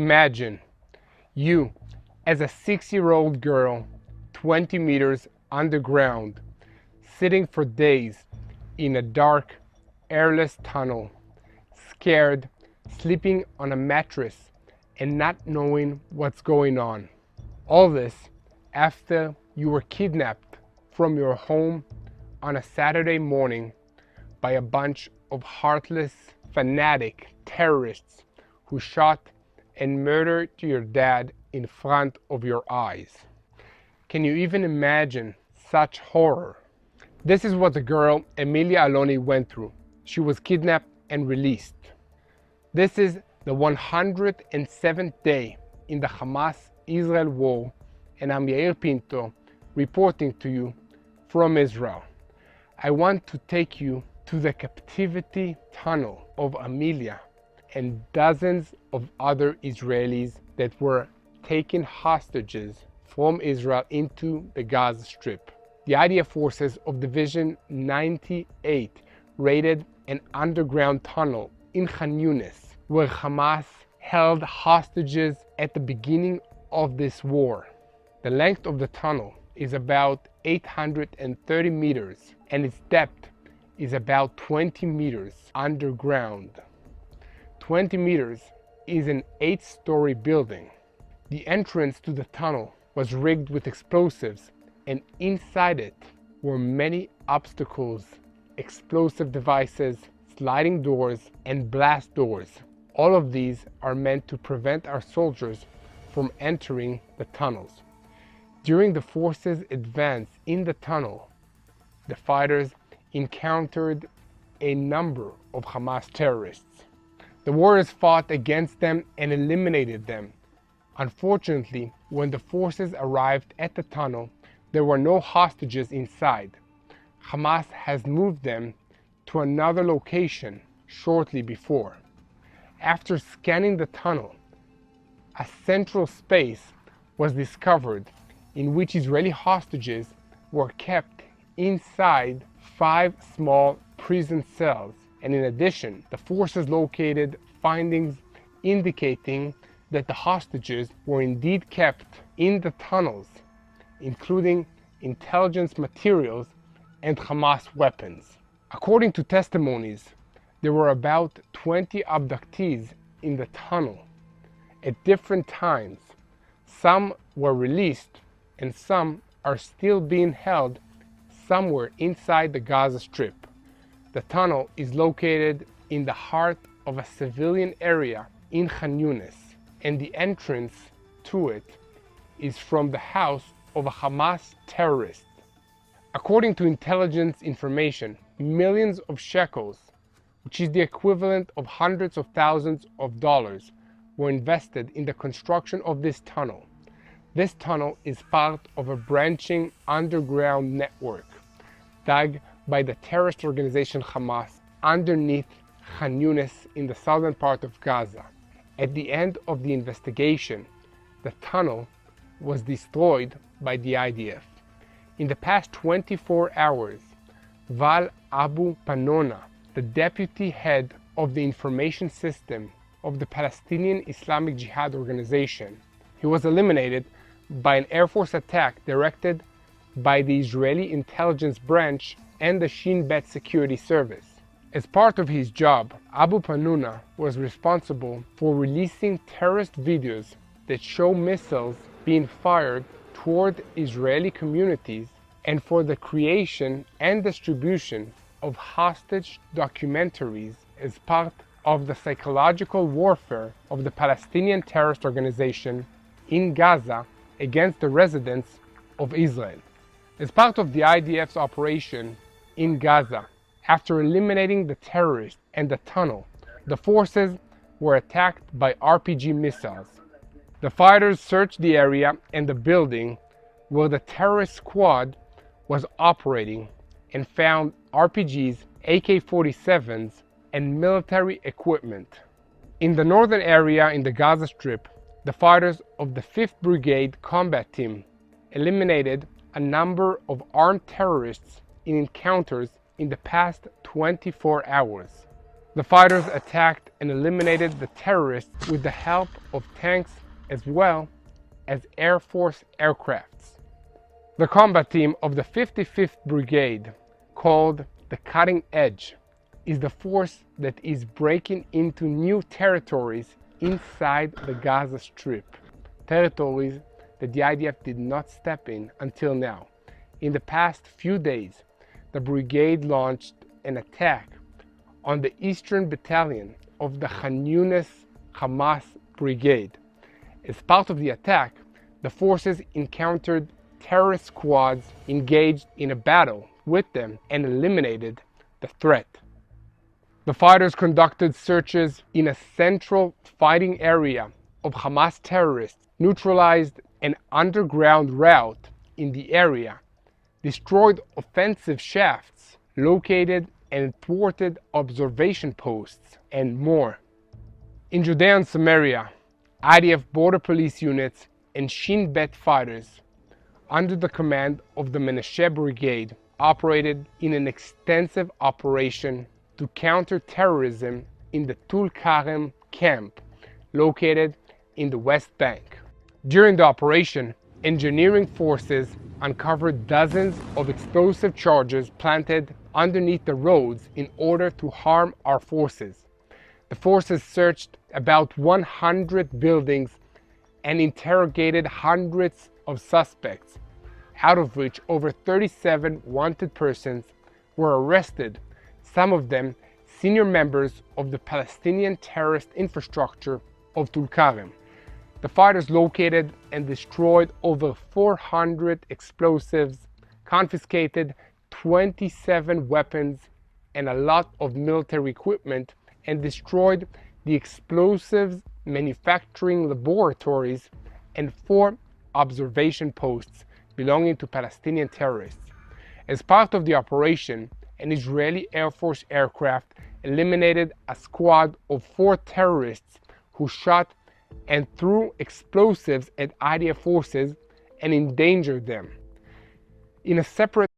imagine you as a 6-year-old girl 20 meters underground, sitting for days in a dark, airless tunnel, scared, sleeping on a mattress and not knowing what's going on. All this after you were kidnapped from your home on a Saturday morning by a bunch of heartless, fanatic terrorists who shot and murdered your dad in front of your eyes. Can you even imagine such horror? This is what the girl Emilia Aloni went through. She was kidnapped and released. This is the 107th day in the Hamas-Israel war, and I'm Yair Pinto reporting to you from Israel. I want to take you to the captivity tunnel of Emilia and dozens of other Israelis that were taken hostages from Israel into the Gaza Strip. The IDF forces of Division 98 raided an underground tunnel in Khan Yunis, where Hamas held hostages at the beginning of this war. The length of the tunnel is about 830 meters and its depth is about 20 meters underground. 20 meters is an 8-story building. The entrance to the tunnel was rigged with explosives, and inside it were many obstacles, explosive devices, sliding doors, and blast doors. All of these are meant to prevent our soldiers from entering the tunnels. During the forces' advance in the tunnel, the fighters encountered a number of Hamas terrorists. The warriors fought against them and eliminated them. Unfortunately, when the forces arrived at the tunnel, there were no hostages inside. Hamas has moved them to another location shortly before. After scanning the tunnel, a central space was discovered in which Israeli hostages were kept inside 5 small prison cells, and in addition, the forces located findings indicating that the hostages were indeed kept in the tunnels, including intelligence materials and Hamas weapons. According to testimonies, there were about 20 abductees in the tunnel at different times. Some were released and some are still being held somewhere inside the Gaza Strip. The tunnel is located in the heart of a civilian area in Khan Yunis, and the entrance to it is from the house of a Hamas terrorist. According to intelligence information, millions of shekels, which is the equivalent of hundreds of thousands of dollars, were invested in the construction of this tunnel. This tunnel is part of a branching underground network dug by the terrorist organization Hamas underneath Khan Yunis in the southern part of Gaza. At the end of the investigation, the tunnel was destroyed by the IDF. In the past 24 hours, Val Abu Panona, the deputy head of the information system of the Palestinian Islamic Jihad organization, he was eliminated by an Air Force attack directed by the Israeli intelligence branch and the Shin Bet security service. As part of his job, Abu Panuna was responsible for releasing terrorist videos that show missiles being fired toward Israeli communities and for the creation and distribution of hostage documentaries as part of the psychological warfare of the Palestinian terrorist organization in Gaza against the residents of Israel. As part of the IDF's operation in Gaza, after eliminating the terrorists and the tunnel, the forces were attacked by RPG missiles. The fighters searched the area and the building where the terrorist squad was operating and found RPGs, AK-47s, and military equipment. In the northern area in the Gaza Strip, the fighters of the 5th Brigade Combat Team eliminated a number of armed terrorists in encounters in the past 24 hours. The fighters attacked and eliminated the terrorists with the help of tanks as well as Air Force aircrafts. The combat team of the 55th Brigade, called the Cutting Edge, is the force that is breaking into new territories inside the Gaza Strip, territories that the IDF did not step in until now. In the past few days, the brigade launched an attack on the Eastern Battalion of the Khan Yunis Hamas Brigade. As part of the attack, the forces encountered terrorist squads, engaged in a battle with them, and eliminated the threat. The fighters conducted searches in a central fighting area of Hamas terrorists, neutralized an underground route in the area, destroyed offensive shafts located and thwarted observation posts, and more. In Judea and Samaria, IDF border police units and Shin Bet fighters, under the command of the Menashe Brigade, operated in an extensive operation to counter terrorism in the Tulkarem camp located in the West Bank. During the operation, engineering forces uncovered dozens of explosive charges planted underneath the roads in order to harm our forces. The forces searched about 100 buildings and interrogated hundreds of suspects, out of which over 37 wanted persons were arrested, some of them senior members of the Palestinian terrorist infrastructure of Tulkarem. The fighters located and destroyed over 400 explosives, confiscated 27 weapons and a lot of military equipment, and destroyed the explosives manufacturing laboratories and 4 observation posts belonging to Palestinian terrorists. As part of the operation, an Israeli Air Force aircraft eliminated a squad of 4 terrorists who shot and threw explosives at IDF forces and endangered them. In a separate